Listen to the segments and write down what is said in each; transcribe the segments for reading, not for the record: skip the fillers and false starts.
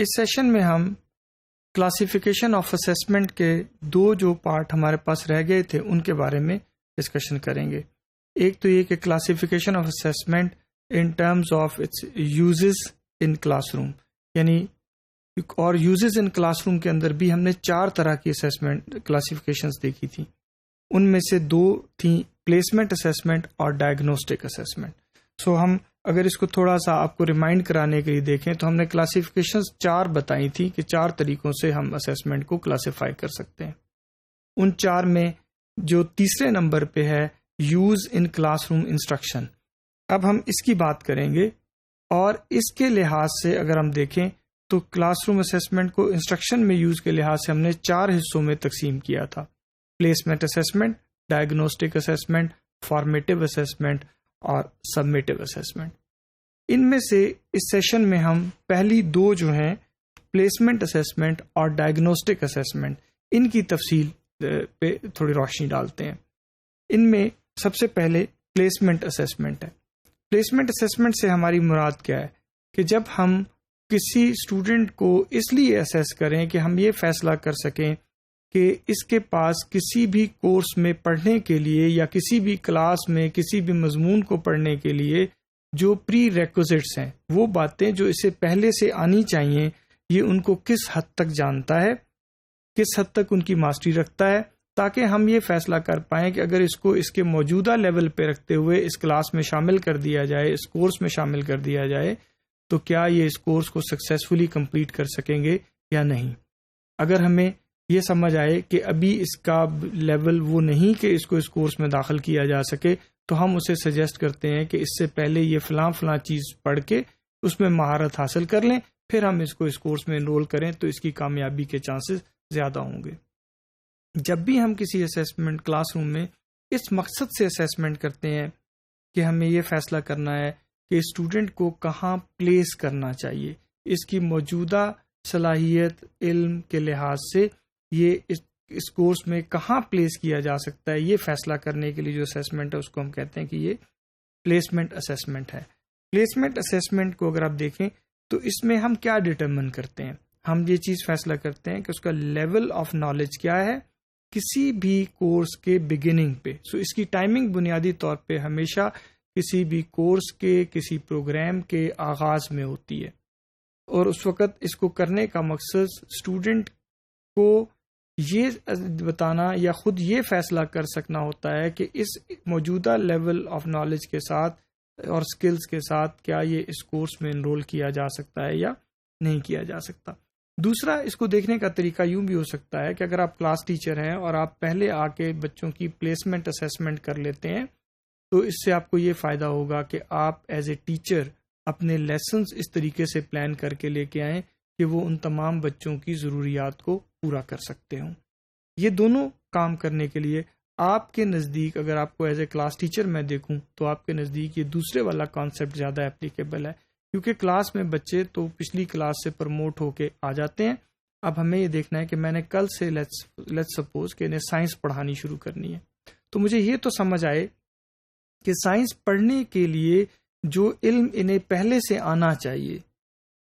اس session میں ہم classification of assessment کے دو جو پارٹ ہمارے پاس رہ گئے تھے ان کے بارے میں ڈسکشن کریں گے. ایک تو یہ کہ classification of assessment in terms of its uses in class room, یعنی اور یوزز ان کلاس روم کے اندر بھی ہم نے 4 طرح کی اسیسمنٹ کلاسیفیکیشنز دیکھی تھیں. ان میں سے 2 تھیں پلیسمنٹ اسیسمنٹ اور ڈائگنوسٹک اسیسمنٹ. سو ہم اگر اس کو تھوڑا سا آپ کو ریمائنڈ کرانے کے لیے دیکھیں تو ہم نے کلاسیفیکیشنز 4 بتائی تھی کہ 4 طریقوں سے ہم اسیسمنٹ کو کلاسیفائی کر سکتے ہیں. ان 4 میں جو تیسرے نمبر پہ ہے use in class room instruction. اب ہم اس کی بات کریں گے، اور اس کے لحاظ سے اگر ہم دیکھیں تو کلاس روم اسیسمنٹ کو انسٹرکشن میں یوز کے لحاظ سے ہم نے 4 حصوں میں تقسیم کیا تھا: placement assessment, diagnostic assessment, formative assessment اور سبمیٹیو اسیسمنٹ. ان میں سے اس سیشن میں ہم پہلی 2 جو ہیں پلیسمنٹ اسیسمنٹ اور ڈائگنوسٹک اسیسمنٹ، ان کی تفصیل پہ تھوڑی روشنی ڈالتے ہیں. ان میں سب سے پہلے پلیسمنٹ اسیسمنٹ ہے. پلیسمنٹ اسیسمنٹ سے ہماری مراد کیا ہے کہ جب ہم کسی اسٹوڈنٹ کو اس لیے اسیس کریں کہ ہم یہ فیصلہ کر سکیں کہ اس کے پاس کسی بھی کورس میں پڑھنے کے لیے یا کسی بھی کلاس میں کسی بھی مضمون کو پڑھنے کے لیے جو پری ریکوزٹس ہیں، وہ باتیں جو اسے پہلے سے آنی چاہیے، یہ ان کو کس حد تک جانتا ہے، کس حد تک ان کی ماسٹری رکھتا ہے، تاکہ ہم یہ فیصلہ کر پائیں کہ اگر اس کو اس کے موجودہ لیول پہ رکھتے ہوئے اس کلاس میں شامل کر دیا جائے، اس کورس میں شامل کر دیا جائے، تو کیا یہ اس کورس کو سکسیسفلی کمپلیٹ کر سکیں گے یا نہیں. اگر ہمیں یہ سمجھ آئے کہ ابھی اس کا لیول وہ نہیں کہ اس کو اس کورس میں داخل کیا جا سکے، تو ہم اسے سجیسٹ کرتے ہیں کہ اس سے پہلے یہ فلاں چیز پڑھ کے اس میں مہارت حاصل کر لیں، پھر ہم اس کو اس کورس میں انرول کریں تو اس کی کامیابی کے چانسز زیادہ ہوں گے. جب بھی ہم کسی اسیسمنٹ کلاس روم میں اس مقصد سے اسیسمنٹ کرتے ہیں کہ ہمیں یہ فیصلہ کرنا ہے کہ اسٹوڈنٹ کو کہاں پلیس کرنا چاہیے، اس کی موجودہ صلاحیت علم کے لحاظ سے یہ اس کورس میں کہاں پلیس کیا جا سکتا ہے، یہ فیصلہ کرنے کے لیے جو اسیسمنٹ ہے اس کو ہم کہتے ہیں کہ یہ پلیسمنٹ اسیسمنٹ ہے. پلیسمنٹ اسیسمنٹ کو اگر آپ دیکھیں تو اس میں ہم کیا ڈٹرمن کرتے ہیں، ہم یہ چیز فیصلہ کرتے ہیں کہ اس کا لیول آف نالج کیا ہے کسی بھی کورس کے بگننگ پہ. سو اس کی ٹائمنگ بنیادی طور پہ ہمیشہ کسی بھی کورس کے کسی پروگرام کے آغاز میں ہوتی ہے، اور اس وقت اس کو کرنے کا مقصد اسٹوڈنٹ کو یہ بتانا یا خود یہ فیصلہ کر سکنا ہوتا ہے کہ اس موجودہ لیول آف نالج کے ساتھ اور سکلز کے ساتھ کیا یہ اس کورس میں انرول کیا جا سکتا ہے یا نہیں کیا جا سکتا. دوسرا، اس کو دیکھنے کا طریقہ یوں بھی ہو سکتا ہے کہ اگر آپ کلاس ٹیچر ہیں اور آپ پہلے آ کے بچوں کی پلیسمنٹ اسیسمنٹ کر لیتے ہیں تو اس سے آپ کو یہ فائدہ ہوگا کہ آپ ایز اے ٹیچر اپنے لیسنز اس طریقے سے پلان کر کے لے کے آئیں کہ وہ ان تمام بچوں کی ضروریات کو پورا کر سکتے ہوں. یہ دونوں کام کرنے کے لیے آپ کے نزدیک، اگر آپ کو ایز اے کلاس ٹیچر میں دیکھوں تو آپ کے نزدیک یہ دوسرے والا کانسیپٹ زیادہ اپلیکیبل ہے، کیونکہ کلاس میں بچے تو پچھلی کلاس سے پروموٹ ہو کے آ جاتے ہیں. اب ہمیں یہ دیکھنا ہے کہ میں نے کل سے لیٹس سپوز کہ انہیں سائنس پڑھانی شروع کرنی ہے، تو مجھے یہ تو سمجھ آئے کہ سائنس پڑھنے کے لیے جو علم انہیں پہلے سے آنا چاہیے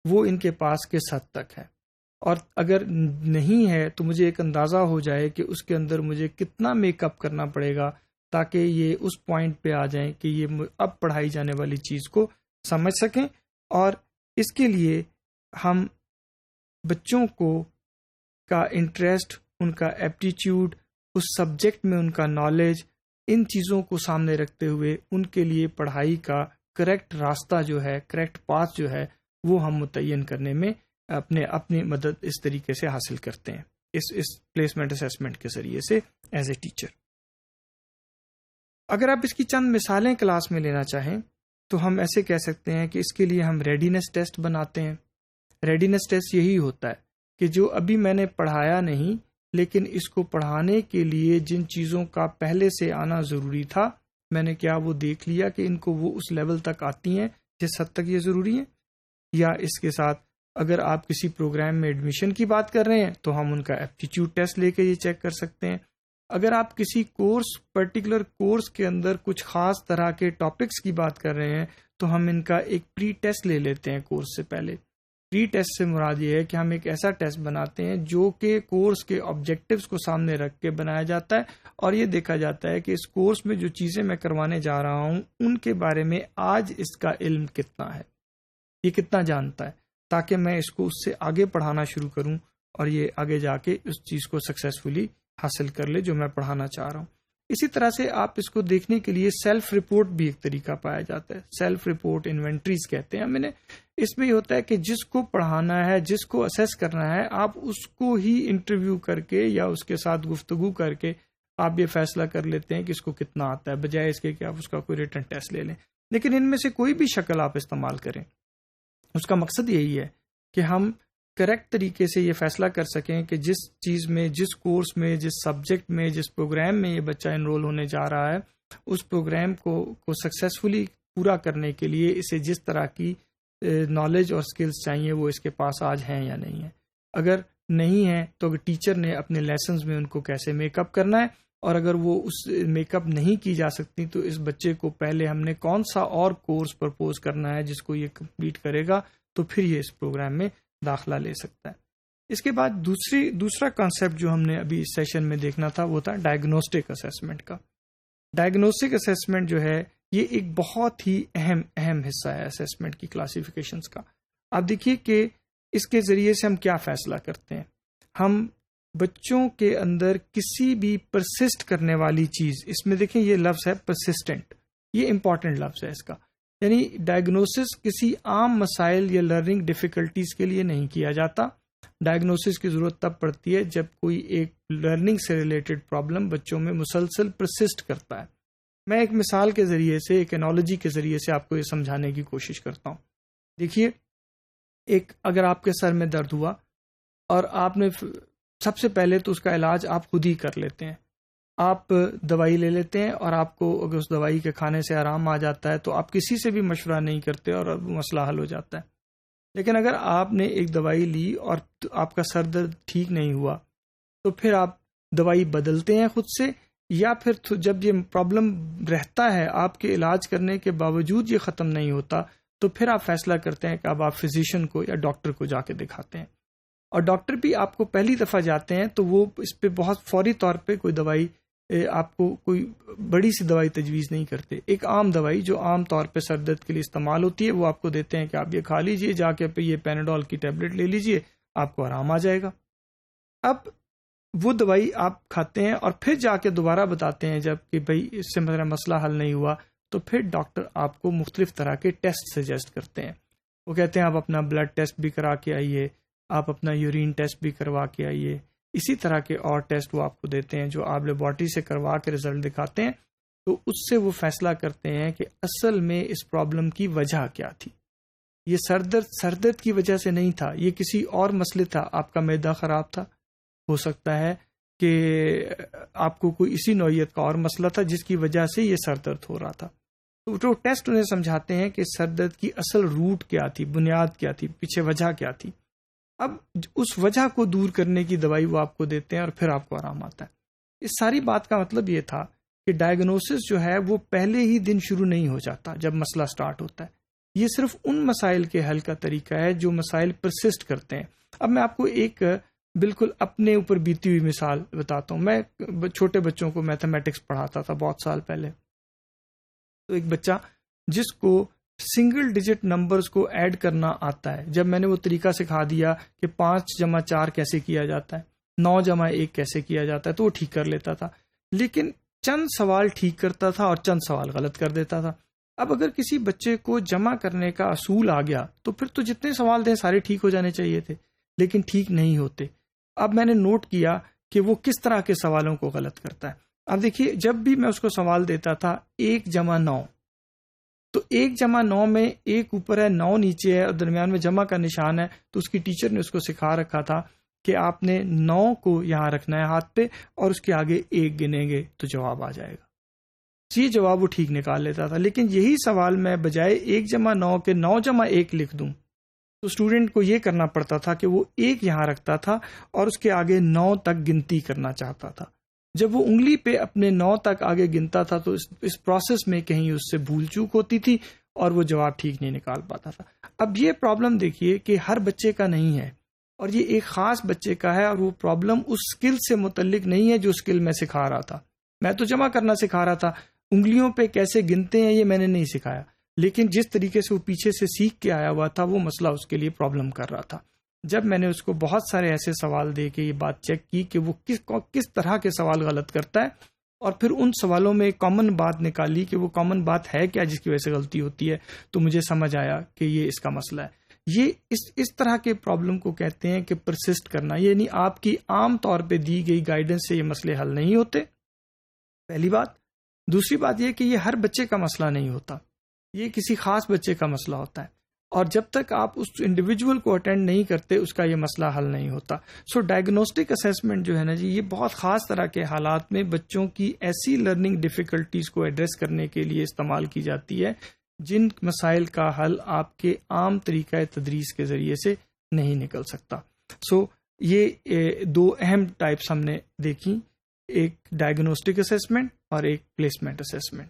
وہ ان کے پاس کس حد تک ہے، اور اگر نہیں ہے تو مجھے ایک اندازہ ہو جائے کہ اس کے اندر مجھے کتنا میک اپ کرنا پڑے گا تاکہ یہ اس پوائنٹ پہ آ جائیں کہ یہ اب پڑھائی جانے والی چیز کو سمجھ سکیں. اور اس کے لیے ہم بچوں کو کا انٹرسٹ، ان کا ایپٹیچیوڈ، اس سبجیکٹ میں ان کا نالج، ان چیزوں کو سامنے رکھتے ہوئے ان کے لیے پڑھائی کا کریکٹ راستہ جو ہے، کریکٹ پاتھ جو ہے، وہ ہم متعین کرنے میں اپنی مدد اس طریقے سے حاصل کرتے ہیں اس پلیسمنٹ اسیسمنٹ کے ذریعے سے ایز اے ٹیچر. اگر آپ اس کی چند مثالیں کلاس میں لینا چاہیں تو ہم ایسے کہہ سکتے ہیں کہ اس کے لیے ہم ریڈینس ٹیسٹ بناتے ہیں. ریڈینس ٹیسٹ یہی ہوتا ہے کہ جو ابھی میں نے پڑھایا نہیں لیکن اس کو پڑھانے کے لیے جن چیزوں کا پہلے سے آنا ضروری تھا، میں نے کیا وہ دیکھ لیا کہ ان کو وہ اس لیول تک آتی ہیں جس حد تک یہ ضروری ہے. یا اس کے ساتھ اگر آپ کسی پروگرام میں ایڈمیشن کی بات کر رہے ہیں تو ہم ان کا ایپٹیچیوڈ ٹیسٹ لے کے یہ چیک کر سکتے ہیں. اگر آپ کسی پرٹیکولر کورس کے اندر کچھ خاص طرح کے ٹاپکس کی بات کر رہے ہیں تو ہم ان کا ایک پری ٹیسٹ لے لیتے ہیں کورس سے پہلے. پری ٹیسٹ سے مراد یہ ہے کہ ہم ایک ایسا ٹیسٹ بناتے ہیں جو کہ کورس کے آبجیکٹیوز کو سامنے رکھ کے بنایا جاتا ہے اور یہ دیکھا جاتا ہے کہ اس کورس میں جو چیزیں میں کروانے جا رہا ہوں ان کے بارے میں آج اس کا علم کتنا ہے، یہ کتنا جانتا ہے، تاکہ میں اس کو اس سے آگے پڑھانا شروع کروں اور یہ آگے جا کے اس چیز کو سکسیسفلی حاصل کر لے جو میں پڑھانا چاہ رہا ہوں۔ اسی طرح سے آپ اس کو دیکھنے کے لیے سیلف رپورٹ بھی ایک طریقہ پایا جاتا ہے، سیلف رپورٹ انوینٹریز کہتے ہیں۔ میں نے اس میں یہ ہوتا ہے کہ جس کو پڑھانا ہے، جس کو اسیس کرنا ہے، آپ اس کو ہی انٹرویو کر کے یا اس کے ساتھ گفتگو کر کے آپ یہ فیصلہ کر لیتے ہیں کہ اس کو کتنا آتا ہے، بجائے اس کے کہ آپ اس کا کوئی ریٹن ٹیسٹ لے لیں۔ لیکن ان میں سے کوئی بھی شکل آپ استعمال کریں، اس کا مقصد یہی ہے کہ ہم کریکٹ طریقے سے یہ فیصلہ کر سکیں کہ جس چیز میں، جس کورس میں، جس سبجیکٹ میں، جس پروگرام میں یہ بچہ انرول ہونے جا رہا ہے، اس پروگرام کو سکسیسفلی پورا کرنے کے لیے اسے جس طرح کی نالج اور سکلز چاہیے وہ اس کے پاس آج ہیں یا نہیں ہیں۔ اگر نہیں ہے تو اگر ٹیچر نے اپنے لیسنز میں ان کو کیسے میک اپ کرنا ہے، اور اگر وہ اس میک اپ نہیں کی جا سکتی تو اس بچے کو پہلے ہم نے کون سا اور کورس پرپوز کرنا ہے جس کو یہ کمپلیٹ کرے گا تو پھر یہ اس پروگرام میں داخلہ لے سکتا ہے۔ اس کے بعد دوسرا کانسیپٹ جو ہم نے ابھی اس سیشن میں دیکھنا تھا وہ تھا ڈائگنوسٹک اسیسمنٹ کا۔ ڈائگنوسٹک اسیسمنٹ جو ہے یہ ایک بہت ہی اہم حصہ ہے اسیسمنٹ کی کلاسیفیکیشنز کا۔ آپ دیکھیے کہ اس کے ذریعے سے ہم کیا فیصلہ کرتے ہیں، ہم بچوں کے اندر کسی بھی پرسسٹ کرنے والی چیز، اس میں دیکھیں یہ لفظ ہے پرسسٹنٹ، یہ امپورٹنٹ لفظ ہے اس کا، یعنی ڈائگنوسس کسی عام مسائل یا لرننگ ڈیفیکلٹیز کے لیے نہیں کیا جاتا۔ ڈائگنوسس کی ضرورت تب پڑتی ہے جب کوئی ایک لرننگ سے ریلیٹڈ پرابلم بچوں میں مسلسل پرسسٹ کرتا ہے۔ میں ایک مثال کے ذریعے سے، ایک انالوجی کے ذریعے سے آپ کو یہ سمجھانے کی کوشش کرتا ہوں۔ دیکھیے، اگر آپ کے سر میں درد ہوا اور آپ نے سب سے پہلے تو اس کا علاج آپ خود ہی کر لیتے ہیں، آپ دوائی لے لیتے ہیں اور آپ کو اگر اس دوائی کے کھانے سے آرام آ جاتا ہے تو آپ کسی سے بھی مشورہ نہیں کرتے اور مسئلہ حل ہو جاتا ہے۔ لیکن اگر آپ نے ایک دوائی لی اور آپ کا سر درد ٹھیک نہیں ہوا تو پھر آپ دوائی بدلتے ہیں خود سے، یا پھر جب یہ پرابلم رہتا ہے آپ کے علاج کرنے کے باوجود یہ ختم نہیں ہوتا تو پھر آپ فیصلہ کرتے ہیں کہ اب آپ فزیشین کو یا ڈاکٹر کو جا کے دکھاتے ہیں۔ اور ڈاکٹر بھی آپ کو پہلی دفعہ جاتے ہیں تو وہ اس پہ بہت فوری طور پہ کوئی دوائی، آپ کو کوئی بڑی سی دوائی تجویز نہیں کرتے۔ ایک عام دوائی جو عام طور پہ سر درد کے لیے استعمال ہوتی ہے وہ آپ کو دیتے ہیں کہ آپ یہ کھا لیجئے، جا کے یہ پیناڈول کی ٹیبلٹ لے لیجئے، آپ کو آرام آ جائے گا۔ اب وہ دوائی آپ کھاتے ہیں اور پھر جا کے دوبارہ بتاتے ہیں جب کہ بھئی اس سے میرا مسئلہ حل نہیں ہوا، تو پھر ڈاکٹر آپ کو مختلف طرح کے ٹیسٹ سجیسٹ کرتے ہیں۔ وہ کہتے ہیں آپ اپنا بلڈ ٹیسٹ بھی کرا کے آئیے، آپ اپنا یورین ٹیسٹ بھی کروا کے آئیے، اسی طرح کے اور ٹیسٹ وہ آپ کو دیتے ہیں جو آپ لیبارٹری سے کروا کے رزلٹ دکھاتے ہیں۔ تو اس سے وہ فیصلہ کرتے ہیں کہ اصل میں اس پرابلم کی وجہ کیا تھی۔ یہ سر درد کی وجہ سے نہیں تھا، یہ کسی اور مسئلے تھا، آپ کا معدہ خراب تھا، ہو سکتا ہے کہ آپ کو کوئی اسی نوعیت کا اور مسئلہ تھا جس کی وجہ سے یہ سر درد ہو رہا تھا۔ تو ٹیسٹ انہیں سمجھاتے ہیں کہ سر درد کی اصل روٹ کیا تھی، بنیاد کیا تھی، پیچھے وجہ کیا تھی۔ اب اس وجہ کو دور کرنے کی دوائی وہ آپ کو دیتے ہیں اور پھر آپ کو آرام آتا ہے۔ اس ساری بات کا مطلب یہ تھا کہ ڈائگنوسس جو ہے وہ پہلے ہی دن شروع نہیں ہو جاتا جب مسئلہ سٹارٹ ہوتا ہے، یہ صرف ان مسائل کے حل کا طریقہ ہے جو مسائل پرسسٹ کرتے ہیں۔ اب میں آپ کو ایک بالکل اپنے اوپر بیتی ہوئی مثال بتاتا ہوں۔ میں چھوٹے بچوں کو میتھمیٹکس پڑھاتا تھا بہت سال پہلے، تو ایک بچہ جس کو سنگل ڈیجٹ نمبرز کو ایڈ کرنا آتا ہے، جب میں نے وہ طریقہ سکھا دیا کہ 5 جمع 4 کیسے کیا جاتا ہے، 9 جمع 1 کیسے کیا جاتا ہے، تو وہ ٹھیک کر لیتا تھا، لیکن چند سوال ٹھیک کرتا تھا اور چند سوال غلط کر دیتا تھا۔ اب اگر کسی بچے کو جمع کرنے کا اصول آ گیا تو پھر تو جتنے سوال دیں سارے ٹھیک ہو جانے چاہیے تھے، لیکن ٹھیک نہیں ہوتے۔ اب میں نے نوٹ کیا کہ وہ کس طرح کے سوالوں کو غلط کرتا ہے۔ اب دیکھیے، جب بھی میں اس کو سوال دیتا تھا 1 جمع 9، تو 1 جمع 9 میں 1 اوپر ہے 9 نیچے ہے اور درمیان میں جمع کا نشان ہے، تو اس کی ٹیچر نے اس کو سکھا رکھا تھا کہ آپ نے 9 کو یہاں رکھنا ہے ہاتھ پہ اور اس کے آگے 1 گنیں گے تو جواب آ جائے گا۔ یہ جواب وہ ٹھیک نکال لیتا تھا، لیکن یہی سوال میں بجائے 1 جمع 9 کے 9 جمع 1 لکھ دوں تو اسٹوڈنٹ کو یہ کرنا پڑتا تھا کہ وہ 1 یہاں رکھتا تھا اور اس کے آگے 9 تک گنتی کرنا چاہتا تھا۔ جب وہ انگلی پہ اپنے 9 تک آگے گنتا تھا تو اس پروسیس میں کہیں اس سے بھول چوک ہوتی تھی اور وہ جواب ٹھیک نہیں نکال پاتا تھا. اب یہ پرابلم دیکھیے کہ ہر بچے کا نہیں ہے، اور یہ ایک خاص بچے کا ہے، اور وہ پرابلم اس اسکل سے متعلق نہیں ہے جو اسکل میں سکھا رہا تھا. میں تو جمع کرنا سکھا رہا تھا، انگلیوں پہ کیسے گنتے ہیں یہ میں نے نہیں سکھایا، لیکن جس طریقے سے وہ پیچھے سے سیکھ کے آیا ہوا تھا وہ مسئلہ اس کے لیے پرابلم کر رہا تھا. جب میں نے اس کو بہت سارے ایسے سوال دے کے یہ بات چیک کی کہ وہ کس طرح کے سوال غلط کرتا ہے، اور پھر ان سوالوں میں ایک کامن بات نکالی کہ وہ کامن بات ہے کیا جس کی وجہ سے غلطی ہوتی ہے، تو مجھے سمجھ آیا کہ یہ اس کا مسئلہ ہے. یہ اس طرح کے پرابلم کو کہتے ہیں کہ پرسسٹ کرنا، یعنی آپ کی عام طور پہ دی گئی گائیڈنس سے یہ مسئلے حل نہیں ہوتے، پہلی بات. دوسری بات یہ کہ یہ ہر بچے کا مسئلہ نہیں ہوتا، یہ کسی خاص بچے کا مسئلہ ہوتا ہے، اور جب تک آپ اس انڈیویجول کو اٹینڈ نہیں کرتے اس کا یہ مسئلہ حل نہیں ہوتا. سو ڈائگنوسٹک اسیسمنٹ جو ہے نا جی، یہ بہت خاص طرح کے حالات میں بچوں کی ایسی لرننگ ڈیفیکلٹیز کو ایڈریس کرنے کے لیے استعمال کی جاتی ہے جن مسائل کا حل آپ کے عام طریقہ تدریس کے ذریعے سے نہیں نکل سکتا. سو یہ دو اہم ٹائپس ہم نے دیکھی، ایک ڈائگنوسٹک اسیسمنٹ اور ایک پلیسمنٹ اسیسمنٹ.